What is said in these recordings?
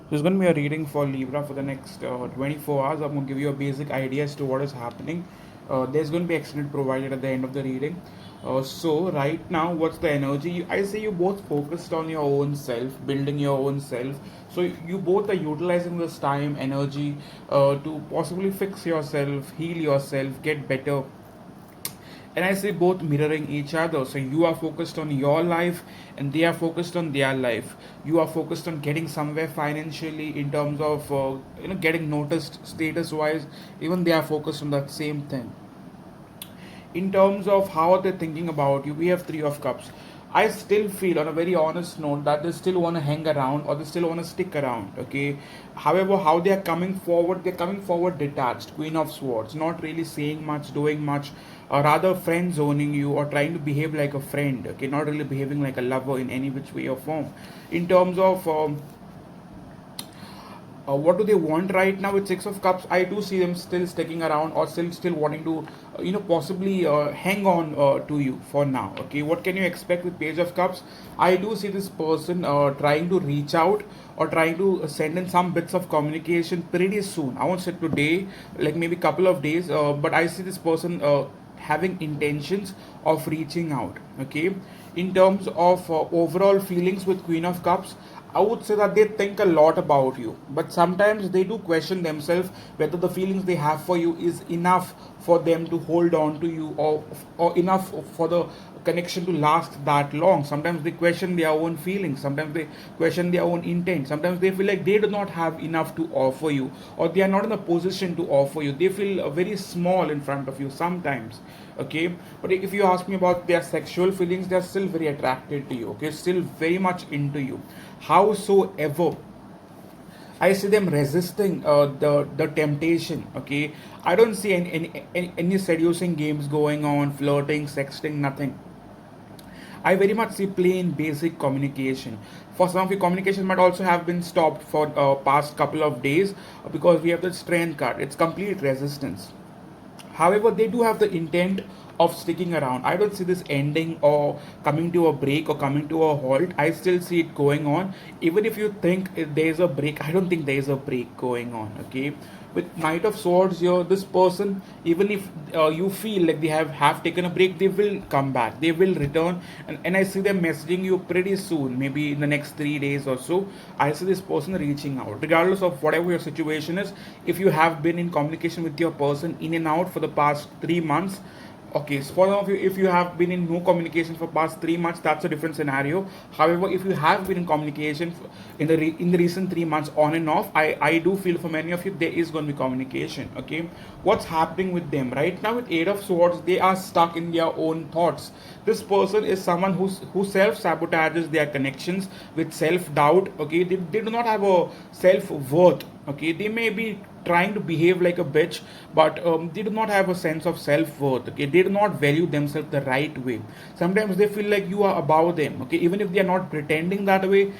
There's going to be a reading for Libra for the next 24 hours. I'm going to give you a basic idea as to what is happening. There's going to be extended provided at the end of the reading. So right now, what's the energy? I say you both focused on your own self, building your own self. So you both are utilizing this time, energy to possibly fix yourself, heal yourself, get better, and I say both mirroring each other. So you are focused on your life and they are focused on their life. You are focused on getting somewhere financially in terms of getting noticed status wise. Even they are focused on that same thing. In terms of how they're thinking about you, we have Three of Cups. I still feel, on a very honest note, that they still want to hang around or they still want to stick around. Okay. However, how they are coming forward, they're coming forward detached. Queen of Swords, not really saying much, doing much, or rather friend zoning you or trying to behave like a friend. Okay, not really behaving like a lover in any which way or form. In terms of what do they want right now with Six of Cups? I do see them still sticking around or still wanting to possibly hang on to you for now. Okay, what can you expect with Page of Cups? I do see this person trying to reach out or trying to send in some bits of communication pretty soon. I won't say today, like maybe couple of days, but I see this person having intentions of reaching out. Okay, in terms of overall feelings with Queen of Cups, I would say that they think a lot about you, but sometimes they do question themselves whether the feelings they have for you is enough for them to hold on to you, or enough for the connection to last that long. Sometimes they question their own feelings, sometimes they question their own intent, sometimes they feel like they do not have enough to offer you, or they are not in a position to offer you. They feel very small in front of you sometimes. Okay, but if you ask me about their sexual feelings, they are still very attracted to you. Okay, still very much into you. Howsoever, I see them resisting the temptation. Okay, I don't see any seducing games going on, flirting, sexting, nothing. I very much see plain basic communication. For some of you, communication might also have been stopped for past couple of days because we have the strength card. It's complete resistance. However, they do have the intent of sticking around. I don't see this ending or coming to a break or coming to a halt. I still see it going on. Even if you think there's a break, I don't think there's a break going on. Okay. With Knight of Swords here, this person, even if you feel like they have taken a break, they will come back. They will return. And I see them messaging you pretty soon, maybe in the next 3 days or so. I see this person reaching out. Regardless of whatever your situation is, if you have been in communication with your person in and out for the past 3 months, okay, so for some of you, if you have been in no communication for past 3 months, that's a different scenario. However, if you have been in communication in the recent 3 months on and off, I do feel for many of you there is going to be communication. Okay, what's happening with them right now with Eight of Swords? They are stuck in their own thoughts. This person is someone who self sabotages their connections with self doubt. Okay, they do not have a self worth. Okay, they may be trying to behave like a bitch, but they do not have a sense of self-worth. Okay, they do not value themselves the right way. Sometimes they feel like you are above them. Okay, even if they are not pretending that way,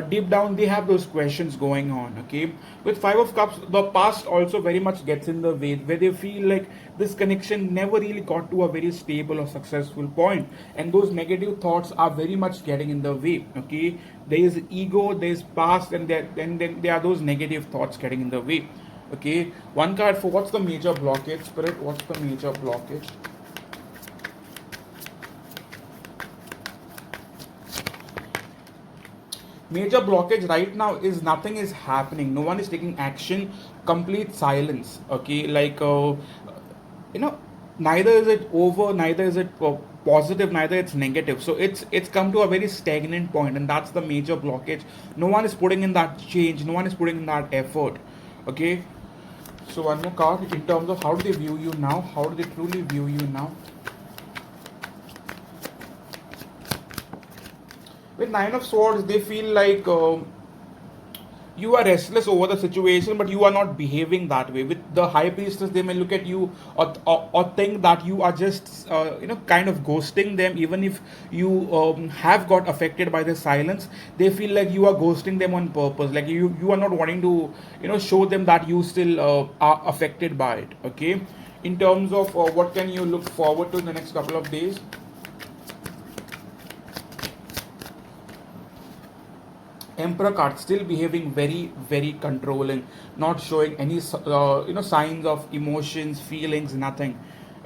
deep down they have those questions going on. Okay, with Five of Cups, the past also very much gets in the way, where they feel like this connection never really got to a very stable or successful point, and those negative thoughts are very much getting in the way. Okay, there is ego, there is past, and then there are those negative thoughts getting in the way. Okay, one card for what's the major blockage, Spirit? What's the major blockage? Major blockage right now is nothing is happening. No one is taking action. Complete silence. Okay, like you know, neither is it over, neither is it positive, neither it's negative. So it's come to a very stagnant point, and that's the major blockage. No one is putting in that change. No one is putting in that effort. Okay, so one more card in terms of how do they view you now? How do they truly view you now? With Nine of Swords, they feel like you are restless over the situation, but you are not behaving that way. With the High Priestess, they may look at you or think that you are just kind of ghosting them. Even if you have got affected by the silence, they feel like you are ghosting them on purpose. Like you are not wanting to show them that you still are affected by it. Okay, in terms of what can you look forward to in the next couple of days? Emperor card still behaving very very controlling, not showing any signs of emotions, feelings, nothing.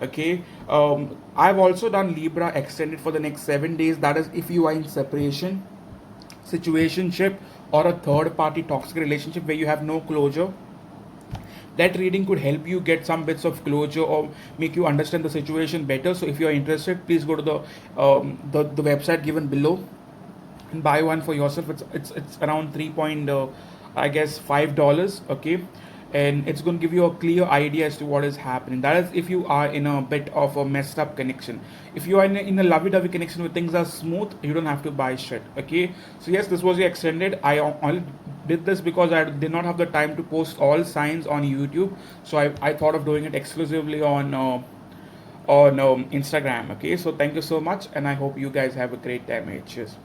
Okay. I've also done Libra extended for the next 7 days. That is if you are in separation, situationship, or a third party toxic relationship where you have no closure. That reading could help you get some bits of closure or make you understand the situation better. So if you are interested, please go to the website given below and buy one for yourself. It's around 3 point I guess $5. Okay. And it's going to give you a clear idea as to what is happening. That is if you are in a bit of a messed up connection. If you are in a lovey-dovey connection where things are smooth, you don't have to buy shit. Okay. So yes, this was the extended. I only did this because I did not have the time to post all signs on YouTube. So I thought of doing it exclusively on Instagram. Okay. So thank you so much, and I hope you guys have a great time. Cheers.